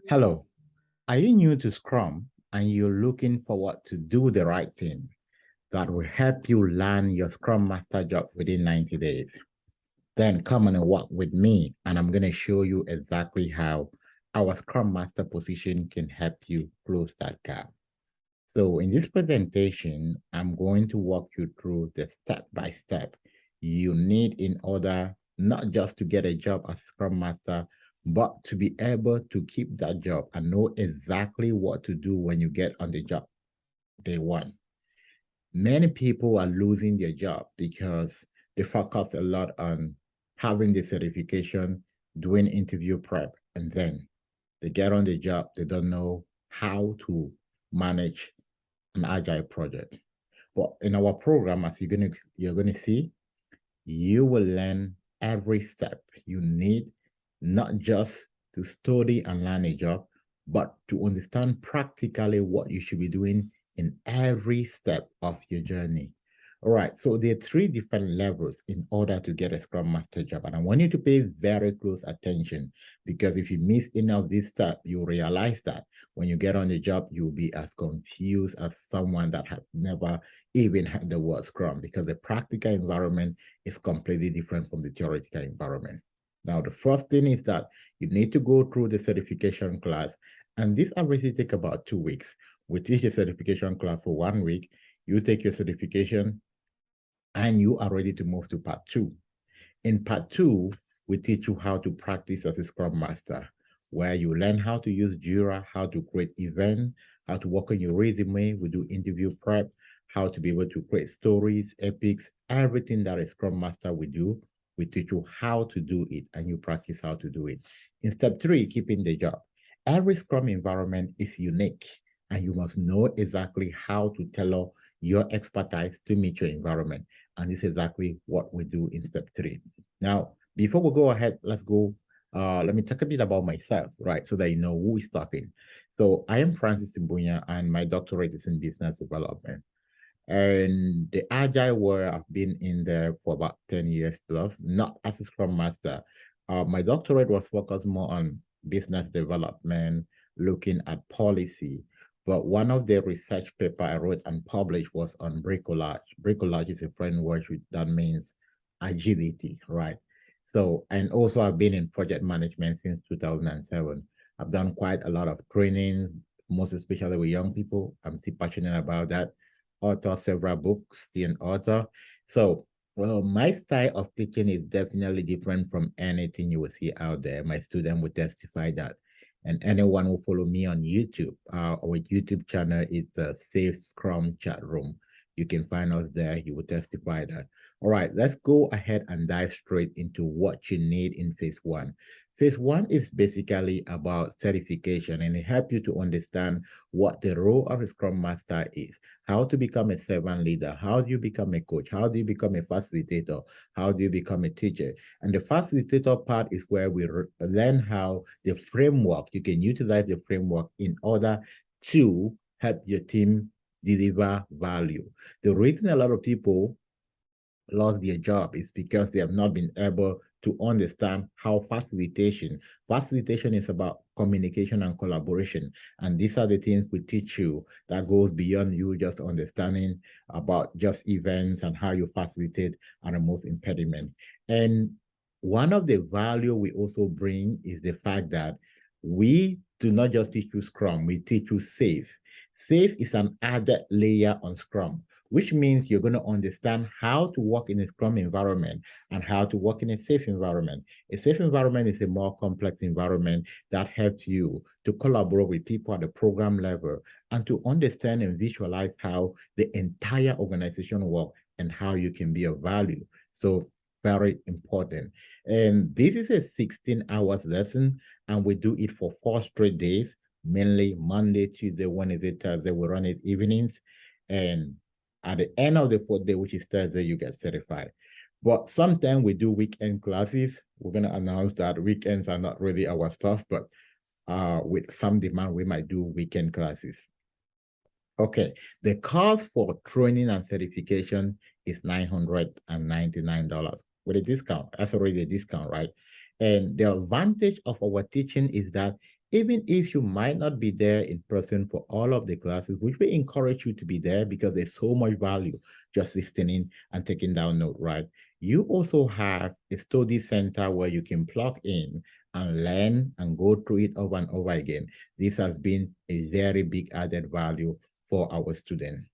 Hello, are you new to Scrum and you're looking forward to do the right thing that will help you land your Scrum Master job within 90 days? Then come on and work with me, and I'm going to show you exactly how our Scrum Master position can help you close that gap. So in this presentation, I'm going to walk you through the step-by-step you need in order not just to get a job as Scrum Master, but to be able to keep that job and know exactly what to do when you get on the job day one. Many people are losing their job because they focus a lot on having the certification, doing interview prep, and then they get on the job, they don't know how to manage an agile project. But in our program, as you're gonna see, you will learn every step you need, not just to study and learn a job, but to understand practically what you should be doing in every step of your journey. All right, so there are three different levels in order to get a Scrum Master job. And I want you to pay very close attention because if you miss any of this step, you realize that when you get on the job, you'll be as confused as someone that has never even heard the word Scrum because the practical environment is completely different from the theoretical environment. Now, the first thing is that you need to go through the certification class, and this averagely takes about 2 weeks. We teach a certification class for 1 week. You take your certification, and you are ready to move to part two. In part two, we teach you how to practice as a Scrum Master, where you learn how to use Jira, how to create events, how to work on your resume. We do interview prep, how to be able to create stories, epics, everything that a Scrum Master will do. We teach you how to do it, and you practice how to do it. In step three, keeping the job. Every Scrum environment is unique, and you must know exactly how to tailor your expertise to meet your environment. And this is exactly what we do in step three. Now, before we go ahead, let me talk a bit about myself, right? So that you know who is talking. So I am Francis Mbunya, and my doctorate is in business development. And the Agile world, I've been in there for about 10 years plus, not as a Scrum Master. My doctorate was focused more on business development, looking at policy. But one of the research paper I wrote and published was on bricolage. Bricolage is a framework that means agility, right? So, and also I've been in project management since 2007. I've done quite a lot of training, most especially with young people. I'm still passionate about that. Author several books, still an author. So, well, my style of teaching is definitely different from anything you will see out there. My student will testify that. And anyone who follow me on YouTube, our YouTube channel is the Safe Scrum ChatRoom. You can find us there. You will testify that. All right, let's go ahead and dive straight into what you need in phase one. Phase one is basically about certification, and it helps you to understand what the role of a Scrum Master is, how to become a servant leader, how do you become a coach, how do you become a facilitator, how do you become a teacher. And the facilitator part is where we learn how the framework, you can utilize the framework in order to help your team deliver value. The reason a lot of people lost their job is because they have not been able to understand how facilitation is about communication and collaboration, and these are the things we teach you that goes beyond you just understanding about just events and how you facilitate and remove impediment. And one of the value we also bring is the fact that we do not just teach you Scrum, we teach you Safe is an added layer on Scrum, which means you're going to understand how to work in a Scrum environment and how to work in a safe environment. A safe environment is a more complex environment that helps you to collaborate with people at the program level and to understand and visualize how the entire organization works and how you can be of value. So very important. And this is a 16 hours lesson, and we do it for 4 straight days, mainly Monday, Tuesday, Wednesday, Thursday. We run it evenings. And at the end of the fourth day, which is Thursday, you get certified. But sometimes we do weekend classes. We're going to announce that weekends are not really our stuff, but with some demand, we might do weekend classes. Okay, the cost for training and certification is $999 with a discount. That's already a discount, right? And the advantage of our teaching is that even if you might not be there in person for all of the classes, which we encourage you to be there because there's so much value just listening and taking down note, right? You also have a study center where you can plug in and learn and go through it over and over again. This has been a very big added value for our students.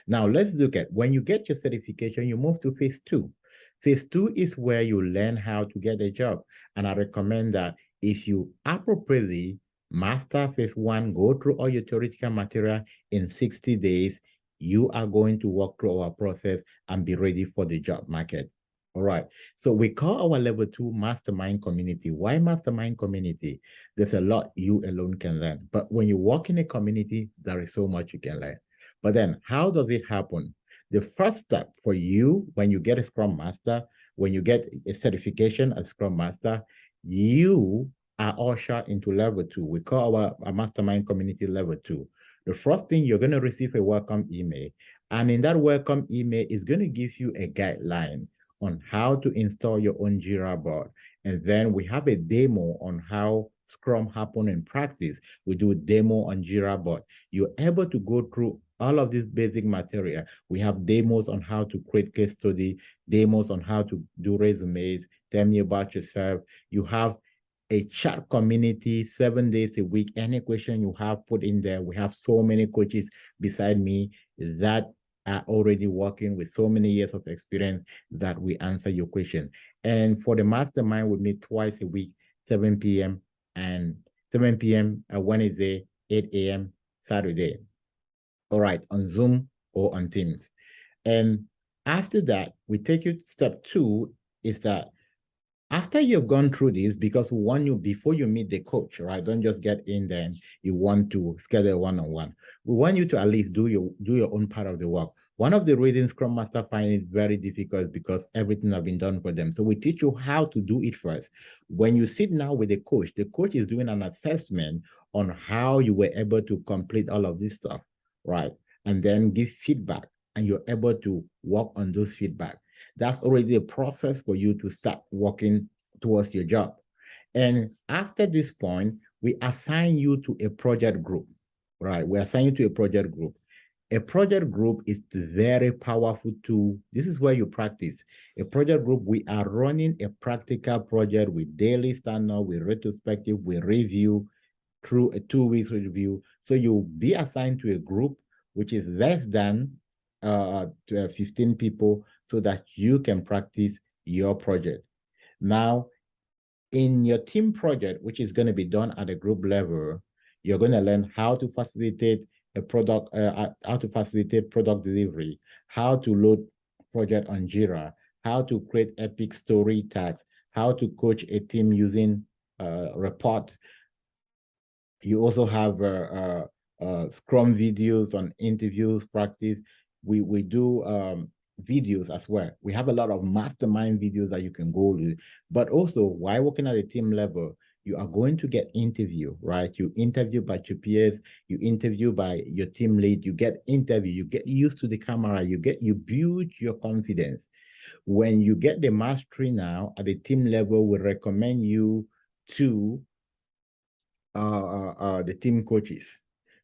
Now, let's look at when you get your certification, you move to phase two. Phase two is where you learn how to get a job. And I recommend that if you appropriately master phase one, go through all your theoretical material in 60 days, you are going to walk through our process and be ready for the job market. All right. So we call our level two mastermind community. Why mastermind community? There's a lot you alone can learn. But when you work in a community, there is so much you can learn. But then how does it happen? The first step for you when you get a Scrum Master, when you get a certification as Scrum Master, you are ushered into level two. We call our mastermind community level two. The first thing, you're going to receive a welcome email. And in that welcome email is going to give you a guideline on how to install your own Jira board. And then we have a demo on how Scrum happen in practice. We do a demo on Jira board. You're able to go through all of this basic material. We have demos on how to create case study, demos on how to do resumes, tell me about yourself. You have a chat community 7 days a week. Any question you have, put in there. We have so many coaches beside me that are already working with so many years of experience that we answer your question. And for the mastermind, we meet twice a week, 7 p.m. and 7 p.m. Wednesday, 8 a.m. Saturday. All right, on Zoom or on Teams. And after that, we take you to step two is that after you've gone through this, because we want you, before you meet the coach, right? Don't just get in there and you want to schedule one-on-one. We want you to at least do your own part of the work. One of the reasons Scrum Master find it very difficult is because everything has been done for them. So we teach you how to do it first. When you sit now with the coach is doing an assessment on how you were able to complete all of this stuff, right? And then give feedback, and you're able to work on those feedback. That's already a process for you to start working towards your job. And after this point, we assign you to a project group, right? We assign you to a project group. A project group is a very powerful tool. This is where you practice. A project group, we are running a practical project with daily stand-up, with retrospective, with review, through a 2 week review. So you'll be assigned to a group which is less than 15 people so that you can practice your project. Now, in your team project, which is going to be done at a group level, you're going to learn how to facilitate how to facilitate product delivery, how to load project on Jira, how to create epic story tags, how to coach a team using report. You also have Scrum videos on interviews, practice. We do videos as well. We have a lot of mastermind videos that you can go to. But also, while working at a team level, you are going to get interview, right? You interview by your peers, you interview by your team lead, you get interview, you get used to the camera, you build your confidence. When you get the mastery now at the team level, we recommend you to the team coaches.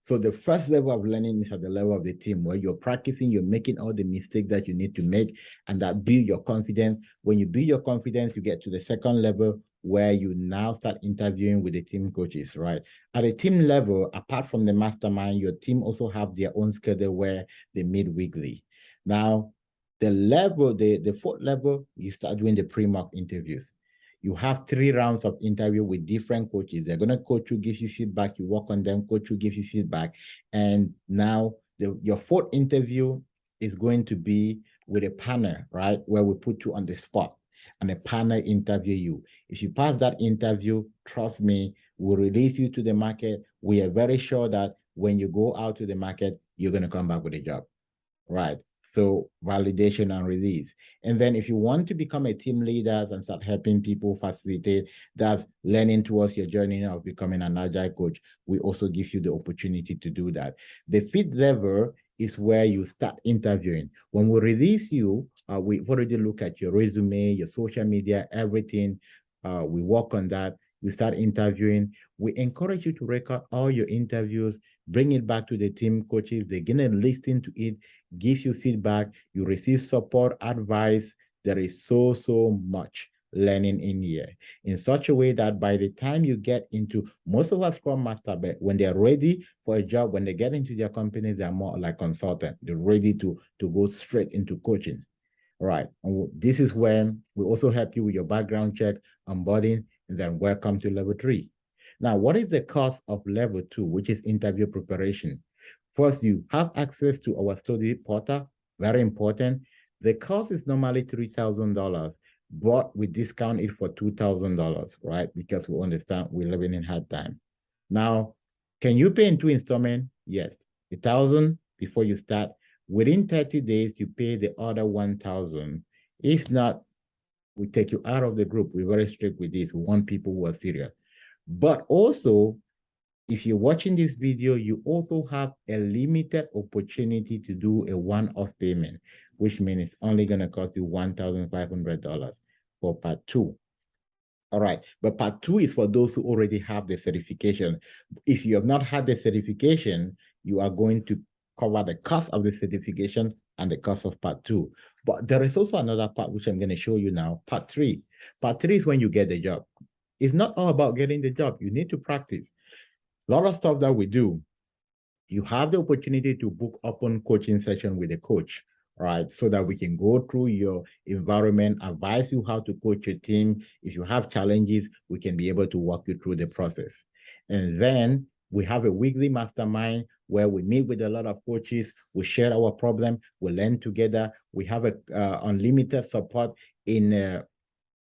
So the first level of learning is at the level of the team where you're practicing, you're making all the mistakes that you need to make, and that build your confidence. When you build your confidence, you get to the second level where you now start interviewing with the team coaches, right? At a team level, apart from the mastermind, your team also have their own schedule where they meet weekly. Now, the fourth level, you start doing the pre-mock interviews. You have 3 rounds of interview with different coaches. They're going to coach you, give you feedback. You work on them, coach you, give you feedback. And now your fourth interview is going to be with a panel, right? Where we put you on the spot and a panel interview you. If you pass that interview, trust me, we'll release you to the market. We are very sure that when you go out to the market, you're going to come back with a job, right? So validation and release. And then if you want to become a team leader and start helping people facilitate that learning towards your journey of becoming an agile coach, we also give you the opportunity to do that. The fifth level is where you start interviewing. When we release you, we've already looked at your resume, your social media, everything. We work on that. you start interviewing. We encourage you to record all your interviews, bring it back to the team coaches. They're going to listen to it, give you feedback. You receive support, advice. There is so much learning in here in such a way that by the time you get into most of our Scrum Master, when they're ready for a job, when they get into their companies, they're more like consultants. They're ready to go straight into coaching. All right. And this is when we also help you with your background check, onboarding, and then welcome to level 3. Now, what is the cost of level 2, which is interview preparation? First, you have access to our study portal. Very important. The cost is normally $3,000, but we discount it for $2,000, right? Because we understand we're living in hard time. Now, can you pay in 2 installments? Yes. $1,000 before you start. Within 30 days, you pay the other $1,000. If not, we take you out of the group. We're very strict with this. We want people who are serious. But also, if you're watching this video, you also have a limited opportunity to do a one-off payment, which means it's only going to cost you $1,500 for part 2. All right, but part 2 is for those who already have the certification. If you have not had the certification, you are going to cover the cost of the certification and the cost of part 2. But there is also another part, which I'm going to show you now, part 3. Part 3 is when you get the job. It's not all about getting the job. You need to practice. A lot of stuff that we do, you have the opportunity to book open coaching session with a coach, right? So that we can go through your environment, advise you how to coach your team. If you have challenges, we can be able to walk you through the process. And then we have a weekly mastermind where we meet with a lot of coaches. We share our problem. We learn together. We have a unlimited support in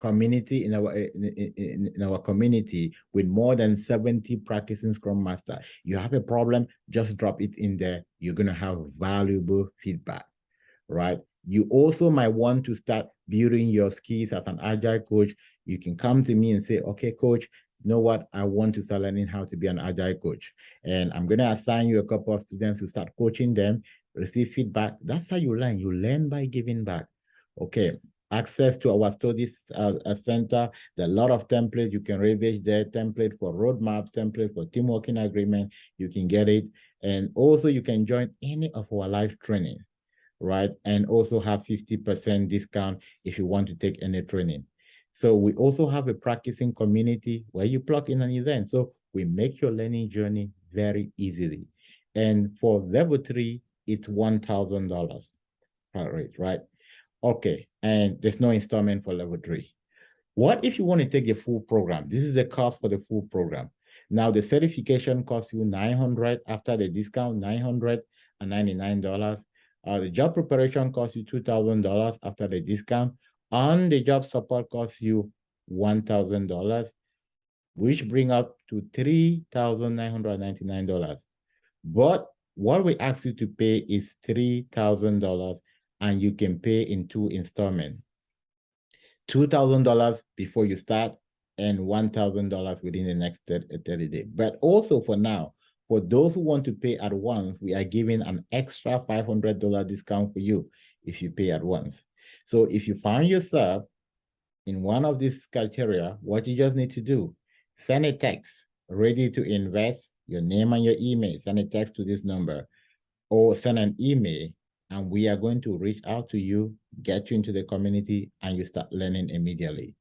community in our community with more than 70 practicing Scrum Master. You have a problem, just drop it in there. You're going to have valuable feedback, right? You also might want to start building your skills as an Agile coach. You can come to me and say, okay, coach, you know what? I want to start learning how to be an Agile coach. And I'm going to assign you a couple of students to start coaching them, receive feedback. That's how you learn. You learn by giving back. Okay. Access to our studies center. There are a lot of templates you can revisit there. Template for roadmaps, template for team working agreement. You can get it. And also you can join any of our live training, right? And also have 50% discount if you want to take any training. So we also have a practicing community where you plug in an event. So we make your learning journey very easily. And for level 3, it's $1,000 per rate, right? Okay, and there's no installment for level 3. What if you want to take the full program? This is the cost for the full program. Now, the certification costs you $900 after the discount, $999. The job preparation costs you $2,000 after the discount. And the job support costs you $1,000, which bring up to $3,999. But what we ask you to pay is $3,000, and you can pay in 2 installments. $2,000 before you start and $1,000 within the next 30 days. But also for now, for those who want to pay at once, we are giving an extra $500 discount for you if you pay at once. So if you find yourself in one of these criteria, what you just need to do, send a text, ready to invest, your name and your email, send a text to this number, or send an email, and we are going to reach out to you, get you into the community, and you start learning immediately.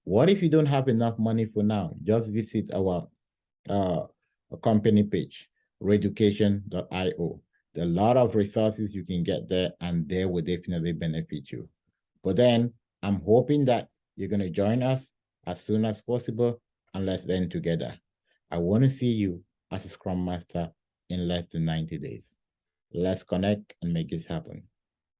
What if you don't have enough money for now? Just visit our company page, reeducation.io. There are a lot of resources you can get there, and they will definitely benefit you. But then I'm hoping that you're going to join us as soon as possible, and let's learn together. I want to see you as a Scrum Master in less than 90 days. Let's connect and make this happen.